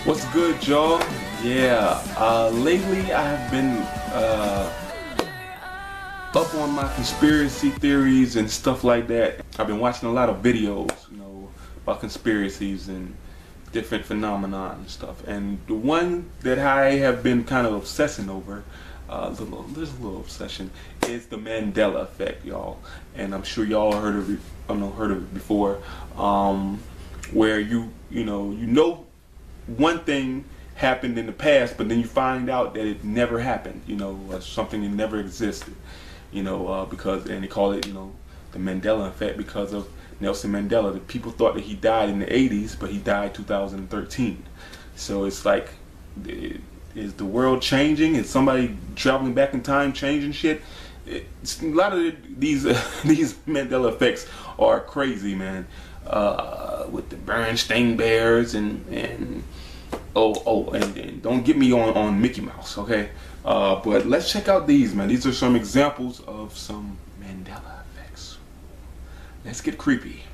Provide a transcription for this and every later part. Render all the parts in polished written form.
What's good, y'all? Yeah, lately I have been up on my conspiracy theories and stuff like that. I've been watching a lot of videos, about conspiracies and different phenomena and stuff. And the one that I have been kind of obsessing over, there's a little obsession, is the Mandela effect, y'all. And I'm sure y'all heard of it before, where you know one thing happened in the past, but then you find out that it never happened, something that never existed, because, and they call it, the Mandela effect because of Nelson Mandela. The people thought that he died in the 80s, but he died 2013. So it's like, is the world changing? Is somebody traveling back in time changing shit? A lot of these Mandela effects are crazy, man. With the Bernstein Bears and don't get me on Mickey Mouse, okay? But let's check out these, man. These are some examples of some Mandela effects. Let's get creepy.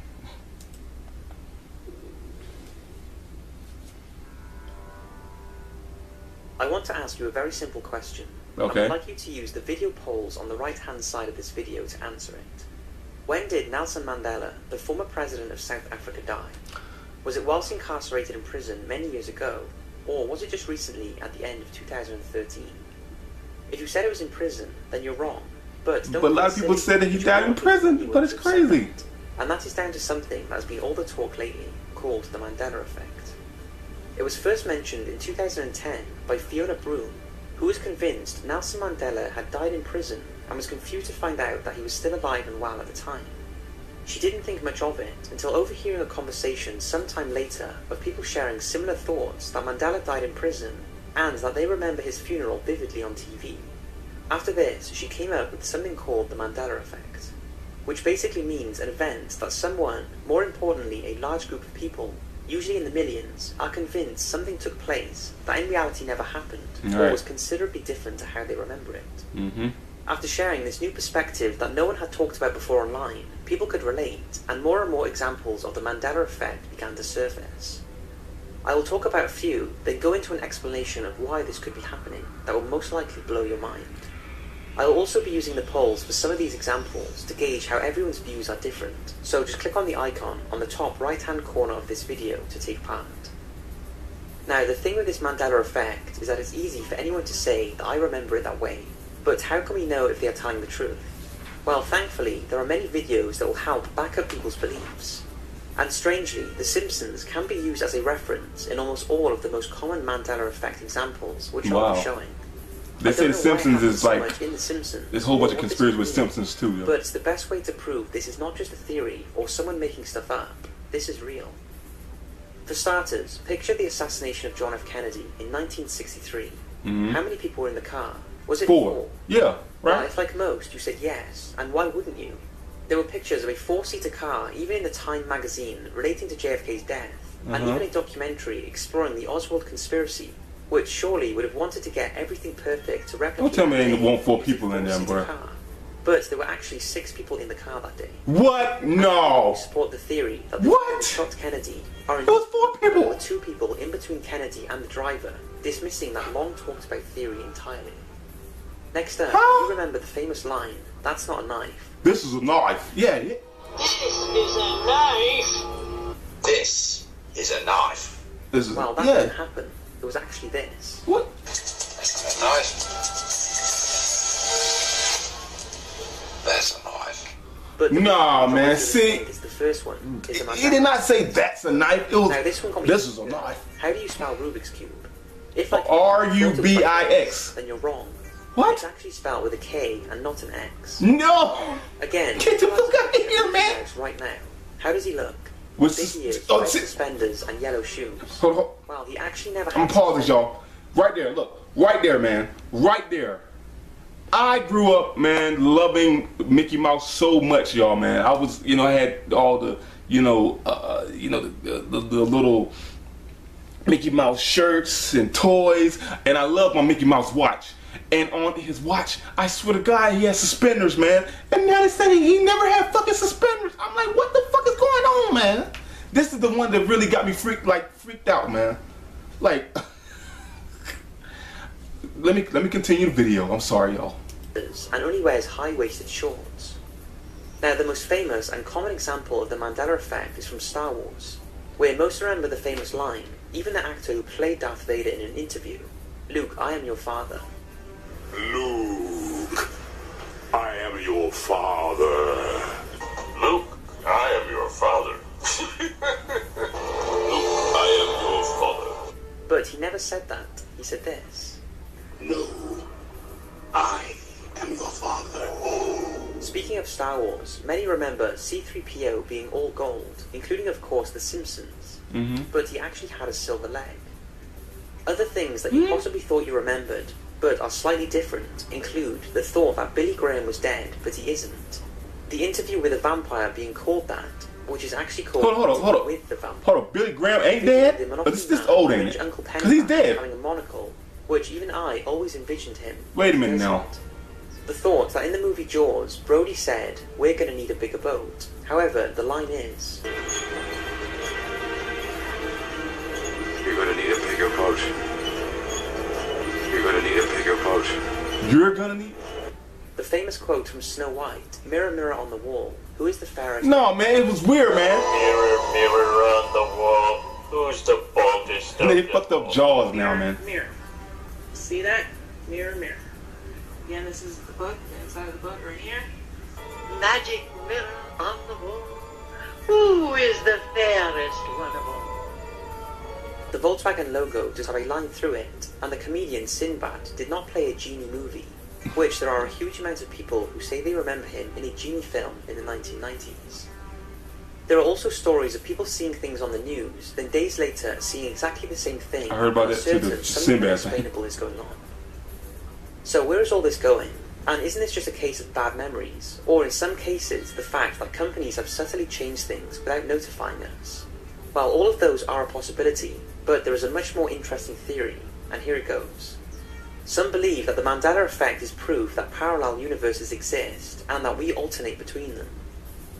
I want to ask you a very simple question. Okay. I'd like you to use the video polls on the right-hand side of this video to answer it. When did Nelson Mandela, the former president of South Africa, die? Was it whilst incarcerated in prison many years ago, or was it just recently at the end of 2013? If you said it was in prison, then you're wrong. But a lot of people said that he died in prison, but it's crazy. And that is down to something that has been all the talk lately, called the Mandela effect. It was first mentioned in 2010 by Fiona Broom, who was convinced Nelson Mandela had died in prison and was confused to find out that he was still alive and well at the time. She didn't think much of it until overhearing a conversation sometime later of people sharing similar thoughts that Mandela died in prison and that they remember his funeral vividly on TV. After this, she came up with something called the Mandela effect, which basically means an event that someone, more importantly a large group of people, usually in the millions, are convinced something took place that in reality never happened, or was considerably different to how they remember it. After sharing this new perspective that no one had talked about before online, people could relate, and more examples of the Mandela effect began to surface. I will talk about a few, then go into an explanation of why this could be happening that will most likely blow your mind. I will also be using the polls for some of these examples to gauge how everyone's views are different, so just click on the icon on the top right-hand corner of this video to take part. Now, the thing with this Mandela effect is that it's easy for anyone to say that I remember it that way, but how can we know if they are telling the truth? Well, thankfully, there are many videos that will help back up people's beliefs. And strangely, The Simpsons can be used as a reference in almost all of the most common Mandela effect examples, which I'll be showing. They say The Simpsons is like, in The Simpsons, there's a whole bunch of conspiracies with Simpsons too, yo. But the best way to prove this is not just a theory or someone making stuff up. This is real. For starters, picture the assassination of John F. Kennedy in 1963. How many people were in the car? Was it four? Yeah, right. Well, if like most, you said yes, and why wouldn't you? There were pictures of a four-seater car, even in the Time magazine, relating to JFK's death, and even a documentary exploring the Oswald conspiracy, which surely would have wanted to get everything perfect to replicate. Don't tell me they want four people in there, bro. But there were actually 6 people in the car that day. What? No. Support the theory that the people who shot Kennedy are in. It was 4 people. There were 2 people in between Kennedy and the driver, dismissing that long talked about theory entirely. Next up, you remember the famous line, "That's not a knife." This is a knife. Yeah. This is a knife. This is a knife. Well, that didn't happen. It was actually this. What? That's a knife. That's a knife. But nah, man. See, is the first one. He did not say that's a knife. It was. Now, this one this is a knife. How do you spell Rubik's Cube? If like R-U-B-I-X. Then you're wrong. What? It's actually spelled with a K and not an X. No. Again, get the fuck out of here, man. Right now. How does he look? With big ears, white suspenders, and yellow shoes. Hold on. Well, he actually never. I'm pausing, y'all. Right there. Look. Right there, man. Right there. I grew up, man, loving Mickey Mouse so much, y'all, man. I was, I had all the, the little Mickey Mouse shirts and toys, and I love my Mickey Mouse watch. And on his watch, I swear to God, he has suspenders, man. And now they say he never had fucking suspenders. I'm like, what the fuck is going on, man? This is the one that really got me freaked out, man. Like, let me continue the video. I'm sorry, y'all. And only wears high-waisted shorts. Now, the most famous and common example of the Mandela effect is from Star Wars, where most remember the famous line, even the actor who played Darth Vader in an interview, "Luke, I am your father." Luke, I am your father. Luke, I am your father. Luke, I am your father. But he never said that. He said this. No, I am your father. Speaking of Star Wars, many remember C-3PO being all gold, including of course the Simpsons, but he actually had a silver leg. Other things that you possibly thought you remembered, but are slightly different, include the thought that Billy Graham was dead, but he isn't. The interview with a vampire being called that, which is actually called Hold on. with the vampire. Hold on, Billy Graham ain't dead? But this old, ain't it? Because he's dead. Having a monocle, which even I always envisioned him. Wait a minute now. The thought that in the movie Jaws, Brody said, "We're gonna need a bigger boat." However, the line is, You're gonna need a bigger boat. You're gonna need a bigger boat. You're gonna need... the famous quote from Snow White, "Mirror, mirror on the wall, who is the fairest?" No, man, it was weird, man. Mirror, mirror on the wall, who's the boldest? And they fucked up Jaws now, man. Mirror. See that? Mirror, mirror. Again, this is the book, the inside of the book right here. Magic mirror on the wall, who is the fairest one of all? The Volkswagen logo does have a line through it, and the comedian Sinbad did not play a genie movie, which there are a huge amount of people who say they remember him in a genie film in the 1990s. There are also stories of people seeing things on the news, then days later seeing exactly the same thing. I heard about that too, the something Sinbad thing. unexplainable is going on. So where is all this going? And isn't this just a case of bad memories? Or in some cases, the fact that companies have subtly changed things without notifying us? Well, all of those are a possibility, but there is a much more interesting theory, and here it goes. Some believe that the Mandela effect is proof that parallel universes exist, and that we alternate between them.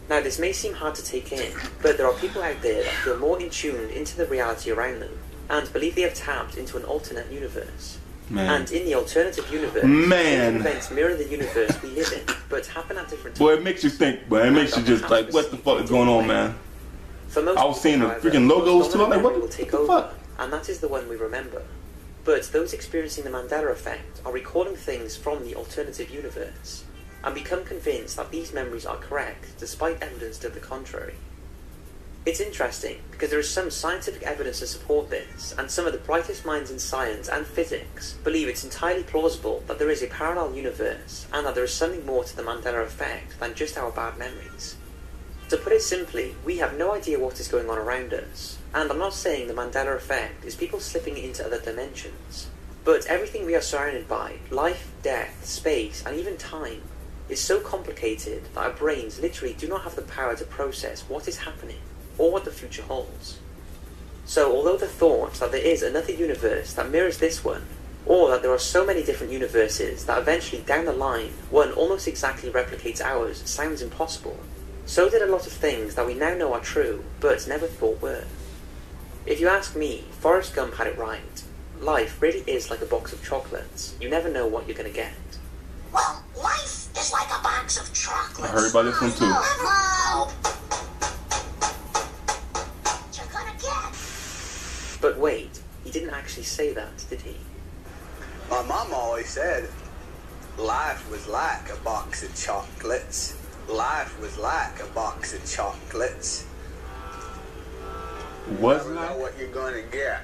Now, this may seem hard to take in, but there are people out there that feel more in tune into the reality around them, and believe they have tapped into an alternate universe. Man. And in the alternative universe, Man. events mirror the universe we live in, but happen at different times. Boy, it makes you think, boy. It makes you just like, what the fuck is going on, man? For most I was seeing the people, freaking however, logos too. I'm like, memory what will the take fuck? over, and that is the one we remember. But those experiencing the Mandela effect are recalling things from the alternative universe, and become convinced that these memories are correct, despite evidence to the contrary. It's interesting, because there is some scientific evidence to support this, and some of the brightest minds in science and physics believe it's entirely plausible that there is a parallel universe, and that there is something more to the Mandela effect than just our bad memories. To put it simply, we have no idea what is going on around us, and I'm not saying the Mandela effect is people slipping into other dimensions, but everything we are surrounded by, life, death, space, and even time, is so complicated that our brains literally do not have the power to process what is happening, or what the future holds. So although the thought that there is another universe that mirrors this one, or that there are so many different universes that eventually down the line one almost exactly replicates ours sounds impossible, so did a lot of things that we now know are true, but never thought were. If you ask me, Forrest Gump had it right. Life really is like a box of chocolates. You never know what you're going to get. Well, life is like a box of chocolates. I heard about this one too. You're gonna get. But wait, he didn't actually say that, did he? My mom always said life was like a box of chocolates. Life was like a box of chocolates. Was You never know like? what you're gonna get.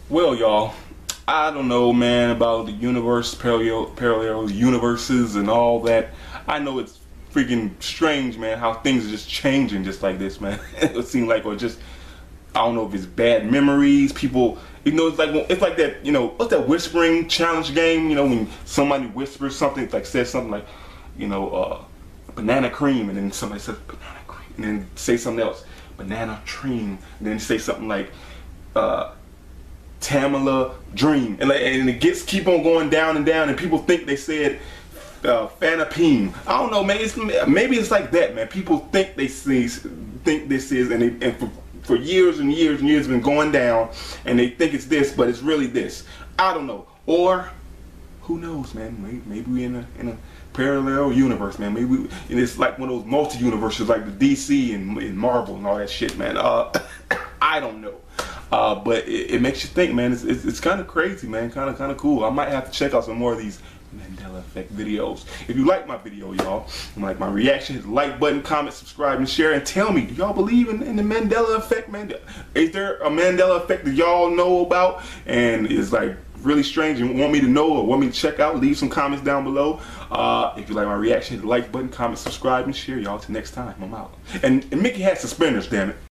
Well, y'all, I don't know, man, about the universe, parallel universes and all that. I know it's freaking strange, man, how things are just changing just like this, man. It seems like, or just, I don't know if it's bad memories, people, you know, it's like that, you know, what's that whispering challenge game, you know, when somebody whispers something, it's like says something like, you know, banana cream, and then somebody says banana cream, and then say something else, banana cream, and then say something like, Tamala dream, and it gets keep on going down and down, and people think they said Phanapine. I don't know, man. Maybe it's like that, man. People think this is, and for years and years and years, it's been going down, and they think it's this, but it's really this. I don't know. Or who knows, man? Maybe we in a parallel universe, man. Maybe and it's like one of those multi-universes, like the DC and Marvel and all that shit, man. I don't know. But it makes you think, man. It's kind of crazy, man. Kind of cool. I might have to check out some more of these Mandela Effect videos. If you like my video, y'all, like my reaction, hit the like button, comment, subscribe, and share, and tell me, do y'all believe in the Mandela Effect, man? Is there a Mandela Effect that y'all know about and is like really strange and want me to know or want me to check out? Leave some comments down below. If you like my reaction, hit the like button, comment, subscribe, and share, y'all. Till next time, I'm out. And Mickey had suspenders, damn it.